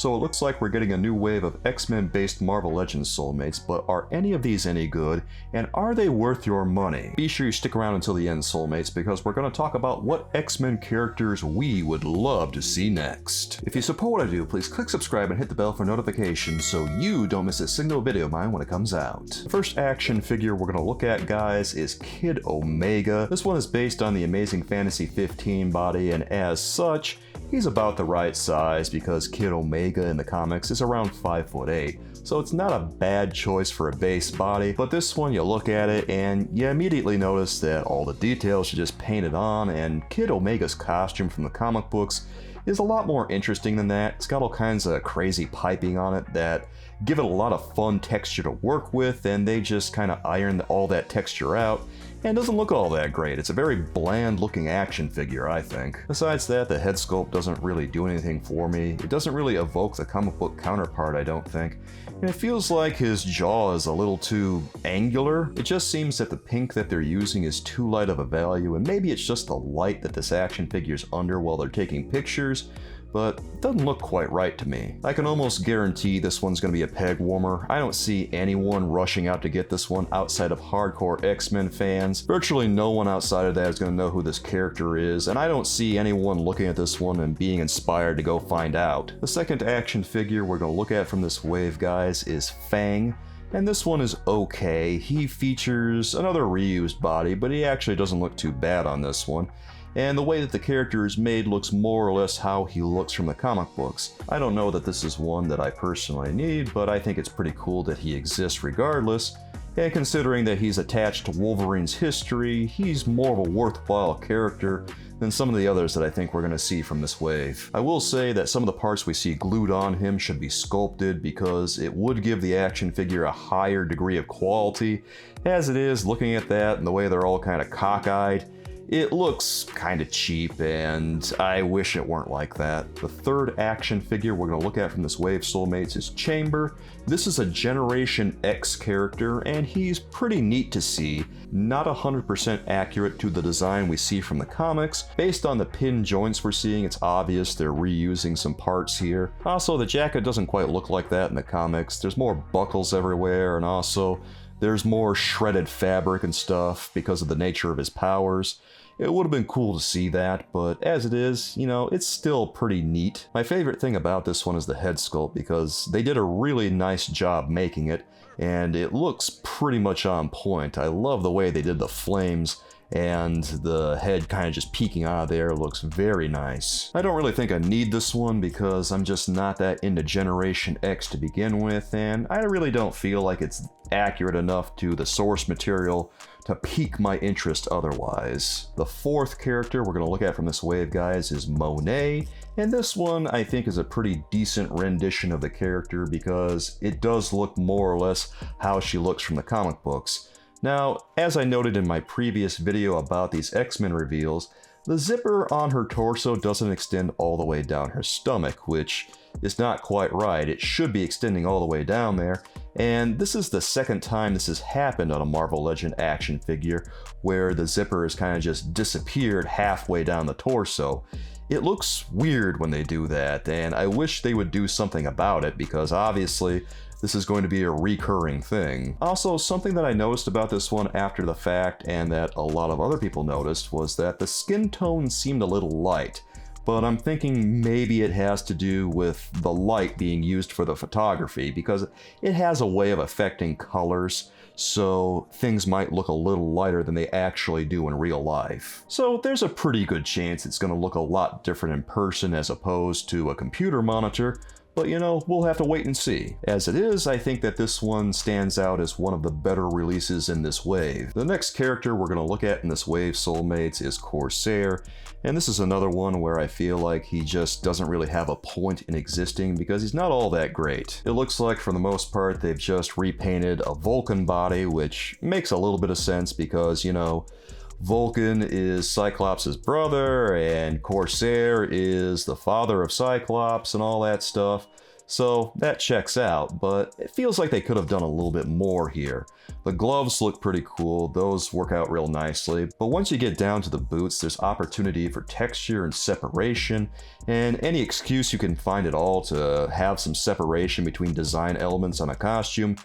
So it looks like we're getting a new wave of X-Men based Marvel Legends soulmates, but are any of these any good, and are they worth your money? Be sure you stick around until the end, soulmates, because we're going to talk about what X-Men characters we would love to see next. If you support what I do, please click subscribe and hit the bell for notifications so you don't miss a single video of mine when it comes out. The first action figure we're going to look at, guys, is Kid Omega. This one is based on the Amazing Fantasy 15 body, and as such, he's about the right size because Kid Omega in the comics is around 5'8", so it's not a bad choice for a base body, but this one you look at it and you immediately notice that all the details are just painted on, and Kid Omega's costume from the comic books is a lot more interesting than that. It's got all kinds of crazy piping on it that give it a lot of fun texture to work with, and they just kind of iron all that texture out, and doesn't look all that great. It's a very bland looking action figure, I think. Besides that, the head sculpt doesn't really do anything for me. It doesn't really evoke the comic book counterpart, I don't think. And it feels like his jaw is a little too angular. It just seems that the pink that they're using is too light of a value, and maybe it's just the light that this action figure's under while they're taking pictures, but it doesn't look quite right to me. I can almost guarantee this one's going to be a peg warmer. I don't see anyone rushing out to get this one outside of hardcore X-Men fans. Virtually no one outside of that is going to know who this character is, and I don't see anyone looking at this one and being inspired to go find out. The second action figure we're going to look at from this wave, guys, is Fang. And this one is okay. He features another reused body, but he actually doesn't look too bad on this one. And the way that the character is made looks more or less how he looks from the comic books. I don't know that this is one that I personally need, but I think it's pretty cool that he exists regardless. And considering that he's attached to Wolverine's history, he's more of a worthwhile character than some of the others that I think we're going to see from this wave. I will say that some of the parts we see glued on him should be sculpted because it would give the action figure a higher degree of quality. As it is, looking at that and the way they're all kind of cockeyed, it looks kind of cheap, and I wish it weren't like that. The third action figure we're going to look at from this wave, soulmates, is Chamber. This is a Generation X character, and he's pretty neat to see. Not 100% accurate to the design we see from the comics. Based on the pin joints we're seeing, it's obvious they're reusing some parts here. Also, the jacket doesn't quite look like that in the comics. There's more buckles everywhere, and also there's more shredded fabric and stuff because of the nature of his powers. It would have been cool to see that, but as it is, you know, it's still pretty neat. My favorite thing about this one is the head sculpt because they did a really nice job making it, and it looks pretty much on point. I love the way they did the flames, and the head kind of just peeking out of there looks very nice. I don't really think I need this one because I'm just not that into Generation X to begin with, and I really don't feel like it's accurate enough to the source material to pique my interest otherwise. The fourth character we're going to look at from this wave, guys, is Monet, and this one I think is a pretty decent rendition of the character because it does look more or less how she looks from the comic books. Now, as I noted in my previous video about these X-Men reveals, the zipper on her torso doesn't extend all the way down her stomach, which is not quite right. It should be extending all the way down there, and this is the second time this has happened on a Marvel Legend action figure, where the zipper has kind of just disappeared halfway down the torso. It looks weird when they do that, and I wish they would do something about it because obviously this is going to be a recurring thing. Also, something that I noticed about this one after the fact, and that a lot of other people noticed, was that the skin tone seemed a little light. But I'm thinking maybe it has to do with the light being used for the photography, because it has a way of affecting colors, so things might look a little lighter than they actually do in real life. So there's a pretty good chance it's going to look a lot different in person as opposed to a computer monitor. But you know, we'll have to wait and see. As it is, I think that this one stands out as one of the better releases in this wave. The next character we're going to look at in this wave, soulmates, is Corsair, and this is another one where I feel like he just doesn't really have a point in existing because he's not all that great. It looks like for the most part they've just repainted a Vulcan body, which makes a little bit of sense because, you know, Vulcan is Cyclops' brother, and Corsair is the father of Cyclops and all that stuff. So that checks out, but it feels like they could have done a little bit more here. The gloves look pretty cool, those work out real nicely, but once you get down to the boots, there's opportunity for texture and separation, and any excuse you can find at all to have some separation between design elements on a costume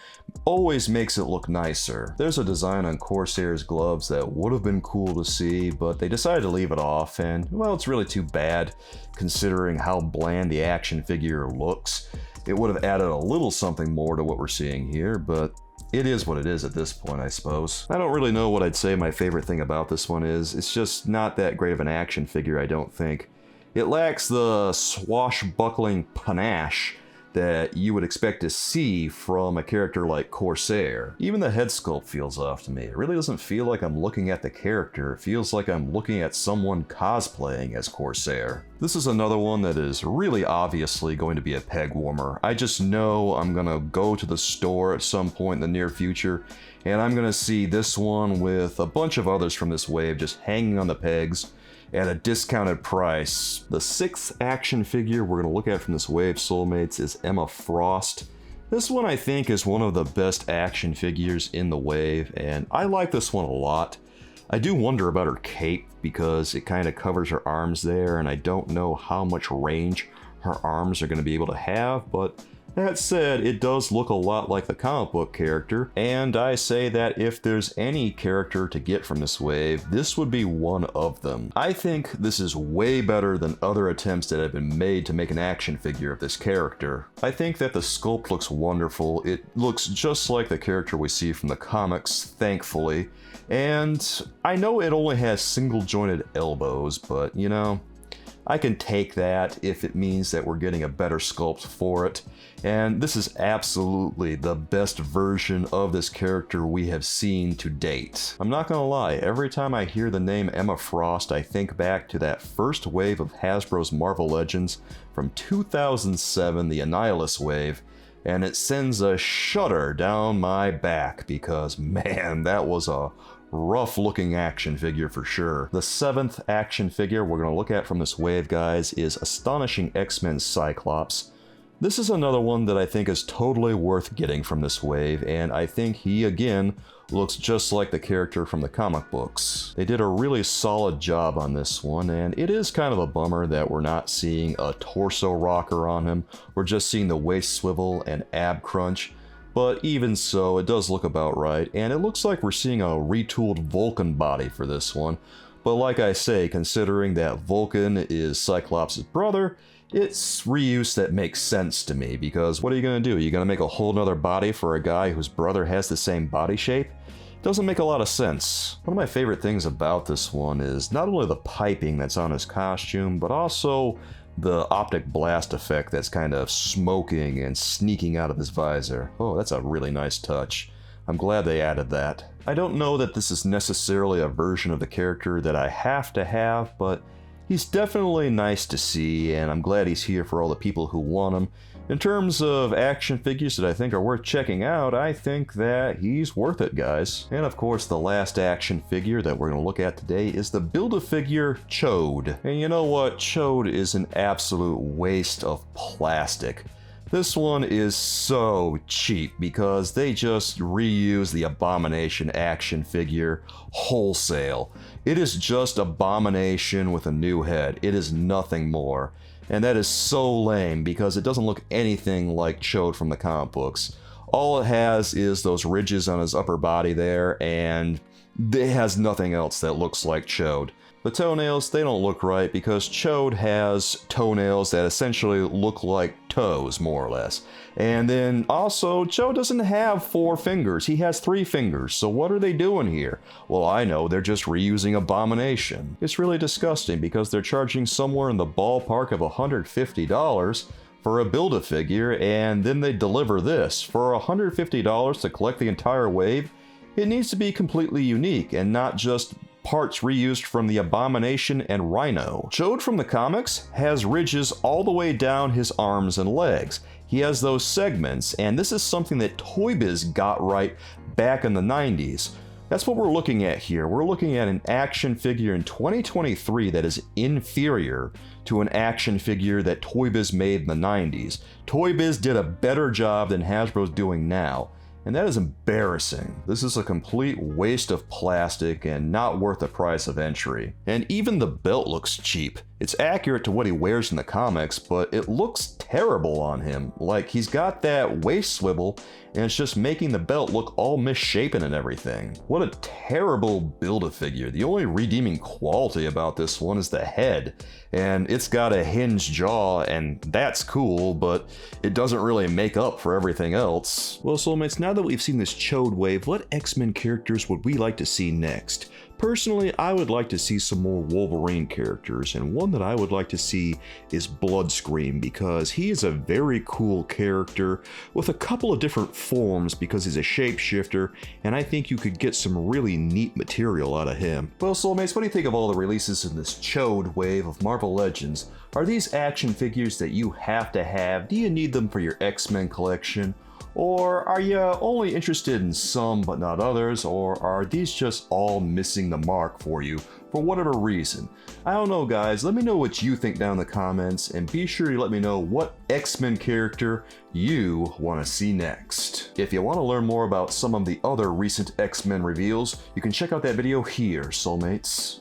always makes it look nicer. There's a design on Corsair's gloves that would have been cool to see, but they decided to leave it off, and well, it's really too bad considering how bland the action figure looks. It would have added a little something more to what we're seeing here, but it is what it is at this point, I suppose. I don't really know what I'd say my favorite thing about this one is. It's just not that great of an action figure, I don't think. It lacks the swashbuckling panache that you would expect to see from a character like Corsair. Even the head sculpt feels off to me. It really doesn't feel like I'm looking at the character. It feels like I'm looking at someone cosplaying as Corsair. This is another one that is really obviously going to be a peg warmer. I just know I'm gonna go to the store at some point in the near future, and I'm gonna see this one with a bunch of others from this wave just hanging on the pegs at a discounted price. The sixth action figure we're going to look at from this wave, Soulmates, is Emma Frost. This one I think is one of the best action figures in the wave, and I like this one a lot. I do wonder about her cape because it kind of covers her arms there, and I don't know how much range her arms are going to be able to have, but that said, it does look a lot like the comic book character, and I say that if there's any character to get from this wave, this would be one of them. I think this is way better than other attempts that have been made to make an action figure of this character. I think that the sculpt looks wonderful. It looks just like the character we see from the comics, thankfully, and I know it only has single-jointed elbows, but you know, I can take that if it means that we're getting a better sculpt for it. And this is absolutely the best version of this character we have seen to date. I'm not gonna lie, every time I hear the name Emma Frost, I think back to that first wave of Hasbro's Marvel Legends from 2007, the Annihilus wave, and it sends a shudder down my back because, man, that was a rough looking action figure for sure. The seventh action figure we're going to look at from this wave, guys, is Astonishing X-Men Cyclops. This is another one that I think is totally worth getting from this wave, and I think he, again, looks just like the character from the comic books. They did a really solid job on this one, and it is kind of a bummer that we're not seeing a torso rocker on him. We're just seeing the waist swivel and ab crunch. But even so, it does look about right, and it looks like we're seeing a retooled Vulcan body for this one. But like I say, considering that Vulcan is Cyclops' brother, it's reuse that makes sense to me, because what are you going to do? Are you going to make a whole nother body for a guy whose brother has the same body shape? Doesn't make a lot of sense. One of my favorite things about this one is not only the piping that's on his costume, but also the optic blast effect that's kind of smoking and sneaking out of his visor. Oh, that's a really nice touch. I'm glad they added that. I don't know that this is necessarily a version of the character that I have to have, but he's definitely nice to see, and I'm glad he's here for all the people who want him. In terms of action figures that I think are worth checking out, I think that he's worth it, guys. And of course, the last action figure that we're going to look at today is the Build-A-Figure Chod. And you know what? Chod is an absolute waste of plastic. This one is so cheap because they just reuse the Abomination action figure wholesale. It is just Abomination with a new head. It is nothing more. And that is so lame because it doesn't look anything like Chod from the comic books. All it has is those ridges on his upper body there, and it has nothing else that looks like Chod. The toenails, they don't look right because Chod has toenails that essentially look like toes, more or less. And then also, Chod doesn't have 4 fingers, he has 3 fingers, so what are they doing here? Well, I know, they're just reusing Abomination. It's really disgusting because they're charging somewhere in the ballpark of $150 for a Build-A-Figure, and then they deliver this. For $150 to collect the entire wave, it needs to be completely unique and not just parts reused from the Abomination and Rhino. Chod from the comics has ridges all the way down his arms and legs. He has those segments, and this is something that Toy Biz got right back in the 90s. That's what we're looking at here. We're looking at an action figure in 2023 that is inferior to an action figure that Toy Biz made in the 90s. Toy Biz did a better job than Hasbro's doing now. and that is embarrassing. This is a complete waste of plastic and not worth the price of entry. And even the belt looks cheap. It's accurate to what he wears in the comics, but it looks terrible on him. Like, he's got that waist swivel, and it's just making the belt look all misshapen and everything. What a terrible Build-A-Figure. The only redeeming quality about this one is the head, and it's got a hinged jaw, and that's cool, but it doesn't really make up for everything else. Well, Soulmates, now that we've seen this Chod wave, what X-Men characters would we like to see next? Personally, I would like to see some more Wolverine characters, and one that I would like to see is Bloodscream, because he is a very cool character with a couple of different forms because he's a shapeshifter, and I think you could get some really neat material out of him. Well, Soulmates, what do you think of all the releases in this Chod wave of Marvel Legends? Are these action figures that you have to have? Do you need them for your X-Men collection? Or are you only interested in some but not others, or are these just all missing the mark for you for whatever reason? I don't know, guys. Let me know what you think down in the comments, and be sure to let me know what X-Men character you want to see next. If you want to learn more about some of the other recent X-Men reveals, you can check out that video here, Soulmates.